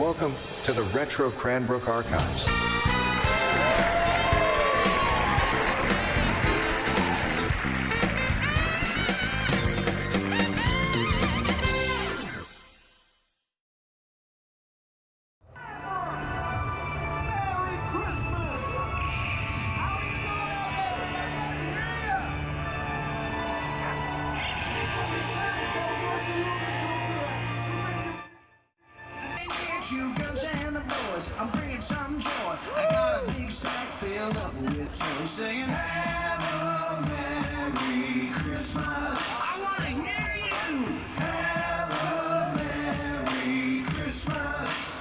welcome to the Retro Cranbrook Archives. You girls and the boys, I'm bringing some joy. I got a big sack filled up with toys, singing Have a Merry Christmas. I want to hear you. Have a Merry Christmas.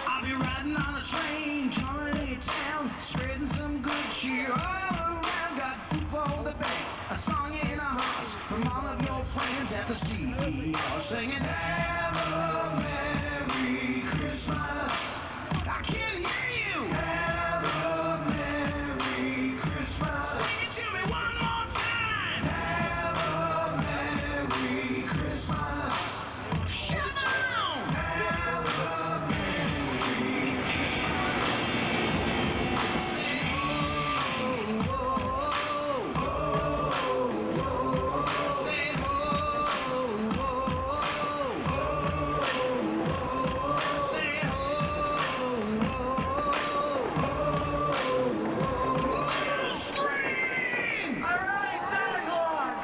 I'll be riding on a train, joining a town, spreading some good cheer all around. Got food for the bag, a song in our hearts from all of your friends at the CPR, singing Have a Merry Christmas. I can't hear you. Have a Merry Christmas. Sing it to me one more time. Have a Merry Christmas. Come on. Have a Merry Christmas. Say ho, ho, ho, ho. Say ho, ho, ho. Say ho, scream! All right, Santa Claus!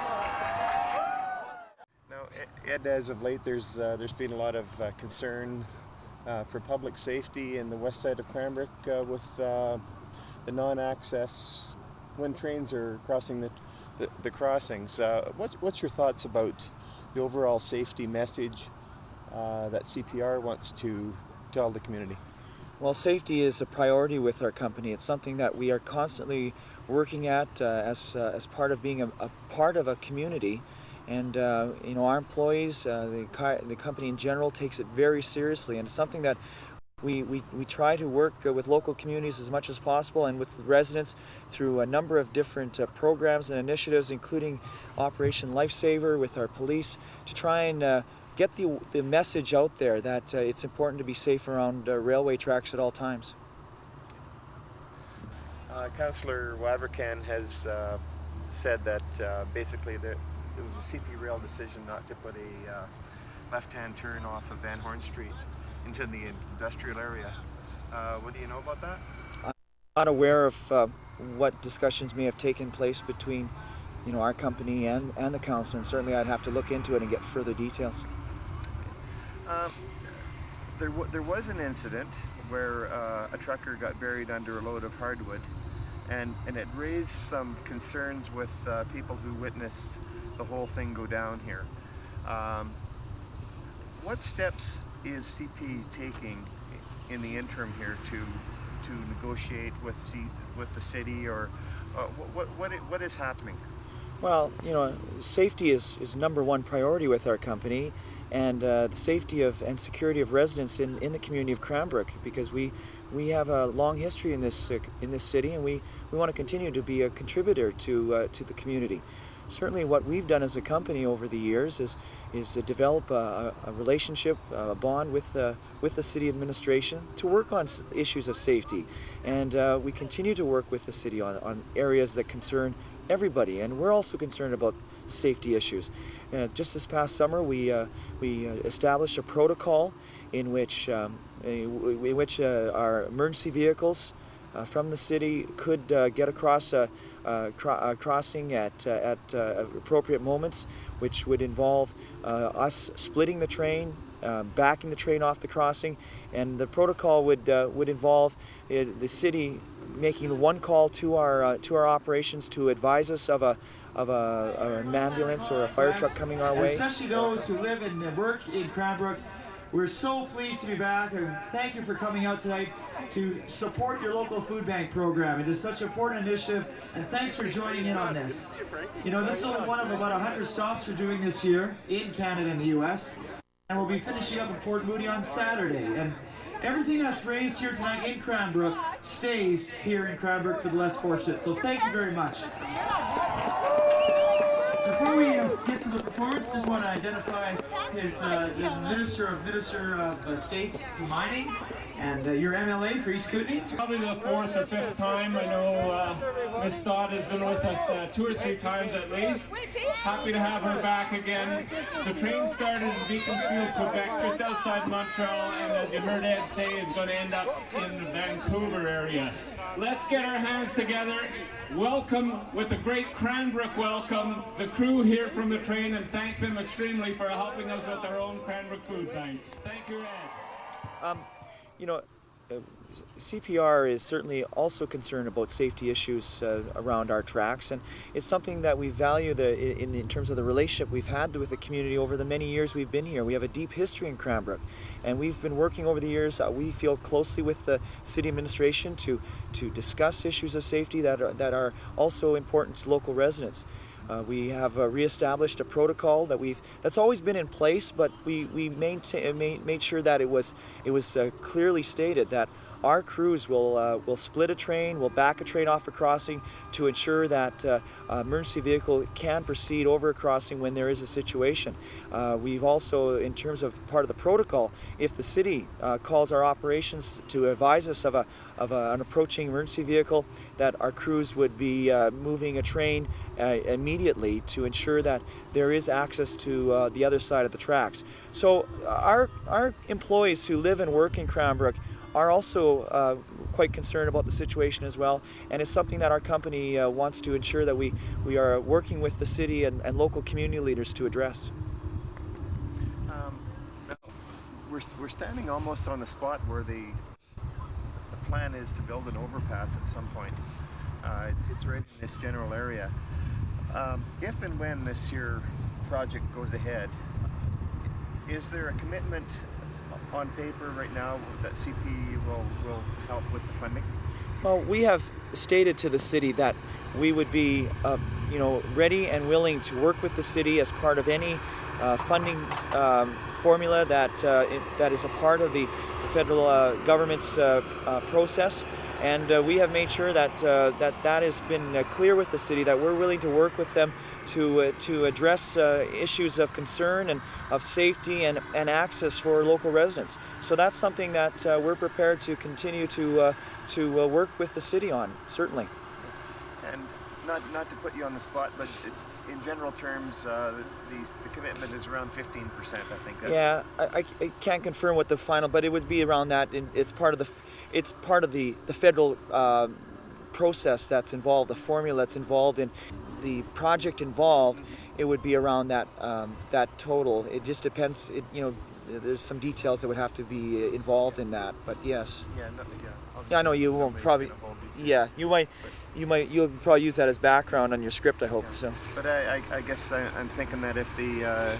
Now, Ed, as of late, there's been a lot of concern for public safety in the west side of Cranbrook with the non-access when trains are crossing the crossings. What's your thoughts about the overall safety message that CPR wants to tell the community? Well, safety is a priority with our company. It's something that we are constantly working at as part of being a part of a community. And our employees, the company in general takes it very seriously, and it's something that we try to work with local communities as much as possible and with residents through a number of different programs and initiatives, including Operation Lifesaver with our police, to try and get the message out there that it's important to be safe around railway tracks at all times. Councillor Wavercan has said that basically it was a CP Rail decision not to put a left-hand turn off of Van Horn Street into the industrial area. What do you know about that? I'm not aware of what discussions may have taken place between our company and the council, and certainly I'd have to look into it and get further details. There was an incident where a trucker got buried under a load of hardwood, and it raised some concerns with people who witnessed the whole thing go down here. What steps is CP taking in the interim here to negotiate with the city, or what is happening? Well, safety is number one priority with our company, and the safety and security of residents in the community of Cranbrook, because we have a long history in this city, and we want to continue to be a contributor to the community. Certainly what we've done as a company over the years is to develop a relationship, a bond with the city administration to work on issues of safety, and we continue to work with the city on areas that concern everybody, and we're also concerned about safety issues. Just this past summer we established a protocol in which our emergency vehicles from the city could get across a crossing at appropriate moments, which would involve us splitting the train, backing the train off the crossing, and the protocol would involve the city making the one call to our operations to advise us of an ambulance or a fire truck coming our way. Especially those who live and work in Cranbrook. We're so pleased to be back, and thank you for coming out tonight to support your local food bank program. It is such an important initiative, and thanks for joining in on this. This is only one of about 100 stops we're doing this year in Canada and the US, and we'll be finishing up in Port Moody on Saturday. And everything that's raised here tonight in Cranbrook stays here in Cranbrook for the less fortunate. So thank you very much. Before we get to the reports. Just want to identify his the Minister of State for Mining and your MLA for East Kootenay. Probably the fourth or fifth time. I know Ms. Stott has been with us 2 or 3 times at least. Happy to have her back again. The train started in Beaconsfield, Quebec, just outside Montreal, and as you heard Ed say, is going to end up in the Vancouver area. Let's get our hands together. Welcome, with a great Cranbrook welcome, the crew here from the train, and thank them extremely for helping us with our own Cranbrook food bank. Thank you, Ed. You know, CPR is certainly also concerned about safety issues around our tracks, and it's something that we value in terms of the relationship we've had with the community over the many years we've been here. We have a deep history in Cranbrook, and we've been working over the years. We feel closely with the city administration to discuss issues of safety that are also important to local residents. We have reestablished a protocol that's always been in place, but we made sure that it was clearly stated that our crews will split a train, will back a train off a crossing to ensure that an emergency vehicle can proceed over a crossing when there is a situation. We've also, in terms of part of the protocol, if the city calls our operations to advise us of an approaching emergency vehicle, that our crews would be moving a train immediately to ensure that there is access to the other side of the tracks. So our employees who live and work in Cranbrook are also quite concerned about the situation as well, and it's something that our company wants to ensure that we are working with the city and local community leaders to address. Now, we're standing almost on the spot where the plan is to build an overpass at some point. It's right in this general area. If and when this here project goes ahead, is there a commitment on paper right now that CP will help with the funding? Well, we have stated to the city that we would be ready and willing to work with the city as part of any funding formula that is a part of the federal government's process. And we have made sure that that has been clear with the city, that we're willing to work with them to address issues of concern and of safety and access for local residents. So that's something that we're prepared to continue to work with the city on, certainly. And not to put you on the spot, but in general terms, the commitment is around 15%, I think. Yeah, I can't confirm what the final, but it would be around that. It's part of the federal process that's involved, the formula that's involved in the project involved. It would be around that total. It just depends. There's some details that would have to be involved in that. But yes. Yeah, I know you won't probably. Yeah, you'll probably use that as background on your script, I hope. Yeah. So. But I guess I'm thinking that if the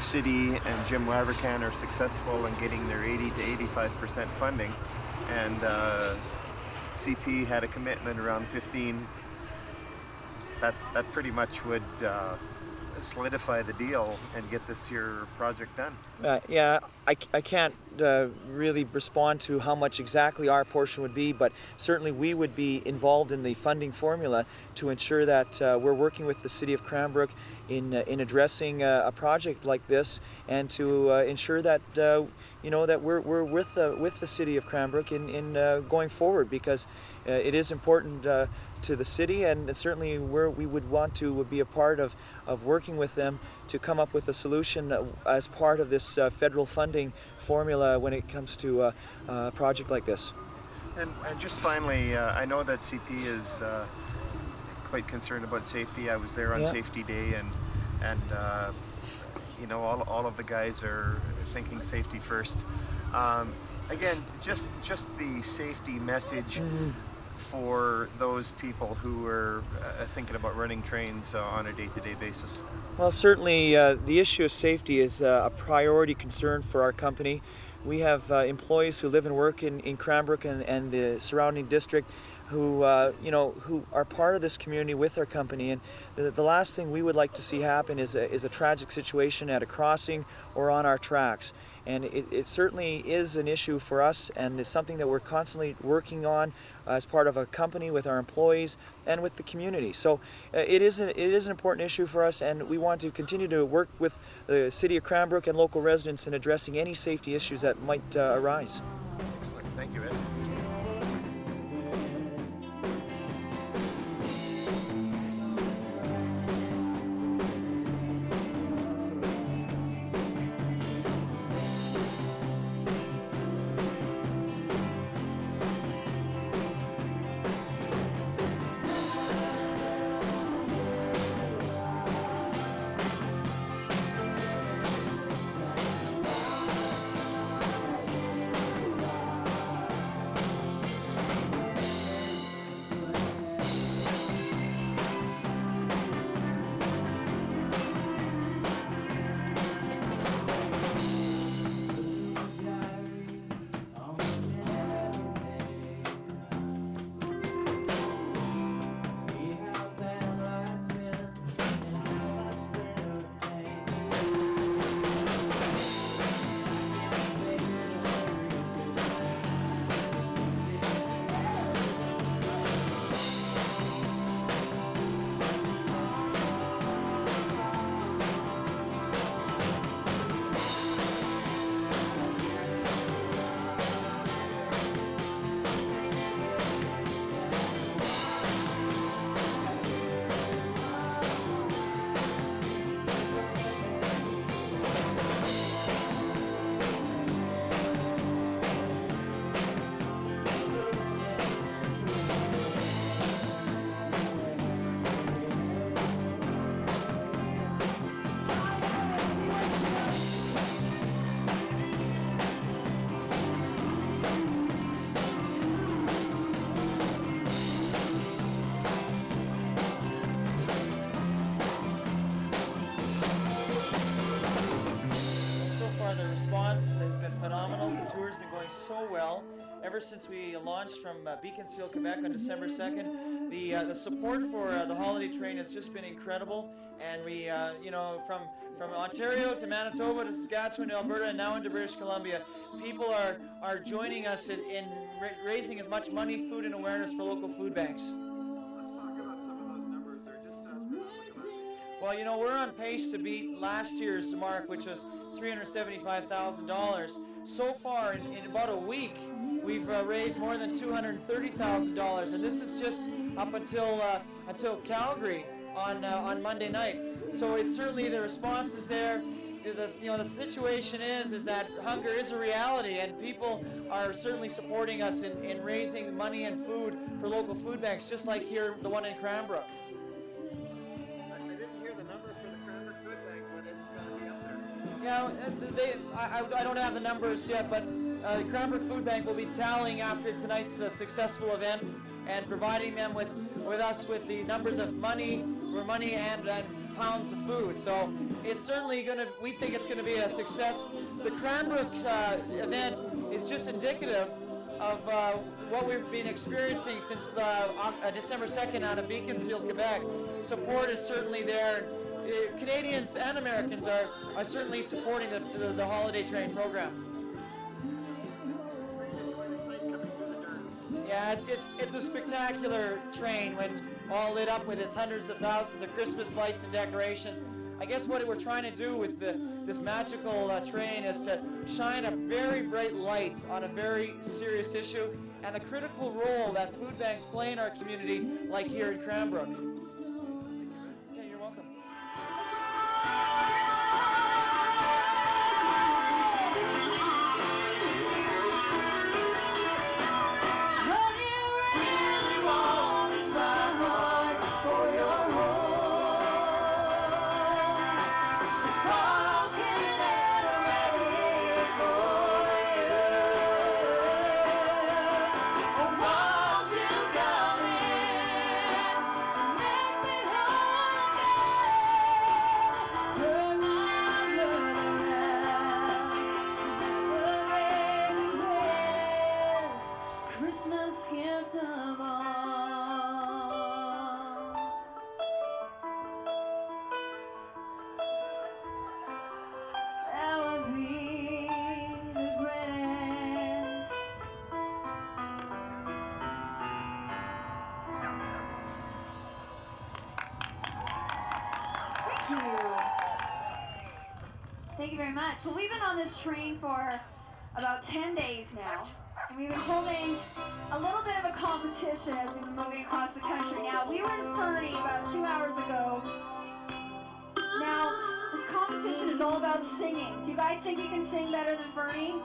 city and Jim Lavercan are successful in getting their 80 to 85% funding, and CP had a commitment around 15, that pretty much would solidify the deal and get this here project done. Yeah, I can't really respond to how much exactly our portion would be, but certainly we would be involved in the funding formula to ensure that we're working with the City of Cranbrook in addressing a project like this, and to ensure that that we're with the City of Cranbrook in going forward, because it is important to the city, and certainly we would want to be a part of working with them to come up with a solution as part of this federal funding formula when it comes to a project like this. And just finally, I know that CP is quite concerned about safety. I was there on safety day, and all of the guys are thinking safety first. Again, just the safety message. Mm-hmm. For those people who are thinking about running trains on a day-to-day basis? Well, certainly the issue of safety is a priority concern for our company. We have employees who live and work in Cranbrook and the surrounding district who who are part of this community with our company. And the last thing we would like to see happen is a tragic situation at a crossing or on our tracks. And it certainly is an issue for us, and it's something that we're constantly working on as part of a company with our employees and with the community. So it is an important issue for us, and we want to continue to work with the City of Cranbrook and local residents in addressing any safety issues that might arise. Excellent. Thank you, Ed. Has been phenomenal. The tour's been going so well ever since we launched from Beaconsfield, Quebec on December 2nd. The support for the holiday train has just been incredible, and we from Ontario to Manitoba to Saskatchewan to Alberta and now into British Columbia, people are joining us in raising as much money, food, and awareness for local food banks. Let's talk about some of those numbers. They're just Well, we're on pace to beat last year's mark, which was $375,000. So far, in about a week, we've raised more than $230,000, and this is just up until Calgary on Monday night. So it's certainly, the response is there. The situation is that hunger is a reality, and people are certainly supporting us in raising money and food for local food banks, just like here, the one in Cranbrook. Yeah, I don't have the numbers yet, but the Cranbrook Food Bank will be tallying after tonight's successful event and providing them with us with the numbers of money and pounds of food. So it's certainly we think it's going to be a success. The Cranbrook event is just indicative of what we've been experiencing since December 2nd out of Beaconsfield, Quebec. Support is certainly there. Canadians and Americans are certainly supporting the holiday train program. Yeah, it's a spectacular train when all lit up with its hundreds of thousands of Christmas lights and decorations. I guess what we're trying to do with this magical train is to shine a very bright light on a very serious issue and the critical role that food banks play in our community, like here in Cranbrook. Okay, you're welcome. Won't you come in? Thank you very much. Well, we've been on this train for about 10 days now, and we've been holding a little bit of a competition as we've been moving across the country. Now, we were in Fernie about 2 hours ago. Now, this competition is all about singing. Do you guys think you can sing better than Fernie?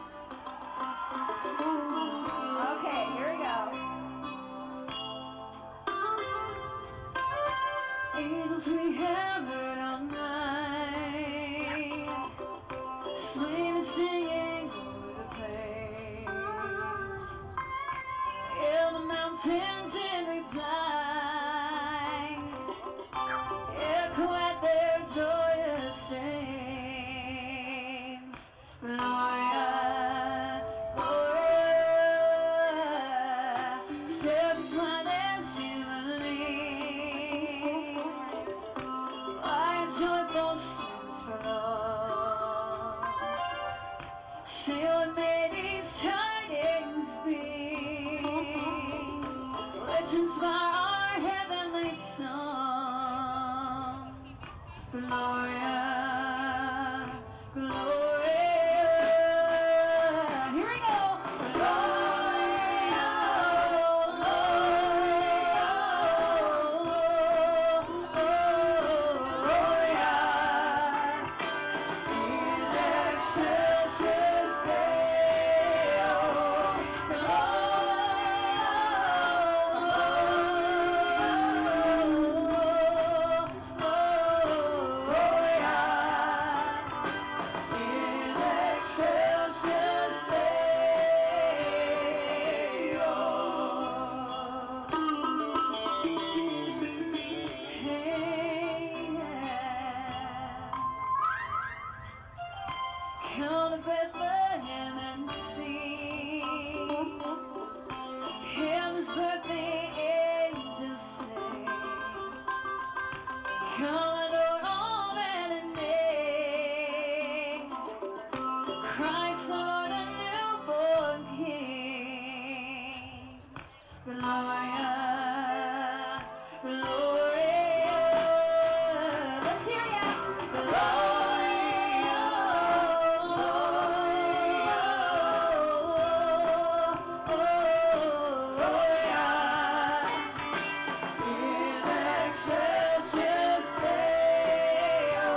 Okay, here we go. Angels, we have it all night, swing and singing over the plains, in the mountains in reply, echo at their joyous strains. Gloria, Gloria, shepherds fly their jubilee, why joyful songs below, see what may these tidings be, which inspire our heavenly song. Gloria, Gloria. Here we go. Gloria, Gloria, in excelsis Deo. Come to Bethlehem and see him his birthday angels sing. Come adore all men and maid, Christ the Lord, the newborn King. Gloria, Gloria. Let's hear ya. Gloria, Gloria, in excelsis Deo.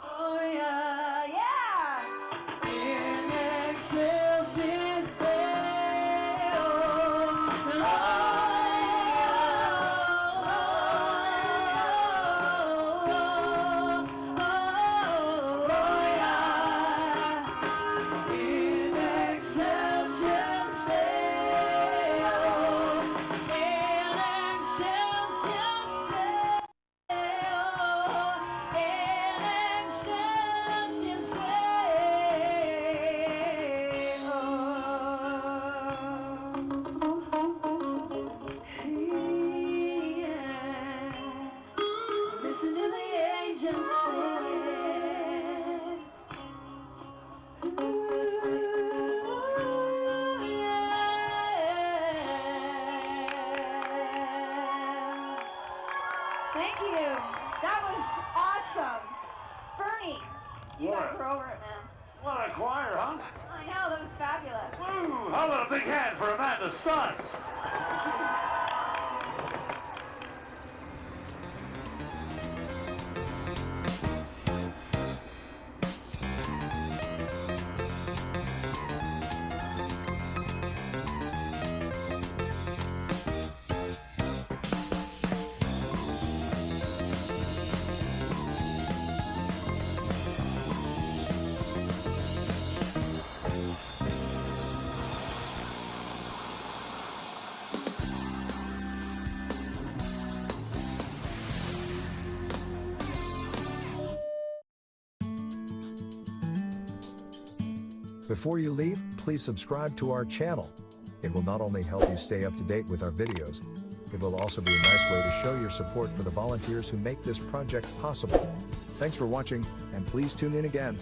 Gloria, yeah! In excelsis Deo, Gloria, in excelsis Deo, in excelsis Listen to the angels sing. Thank you. That was awesome. Fernie, you guys were over it, man. What a choir, huh? I know, that was fabulous. Woo! How about a big hand for Amanda Stunt? Before you leave, please subscribe to our channel. It will not only help you stay up to date with our videos, it will also be a nice way to show your support for the volunteers who make this project possible. Thanks for watching, and please tune in again.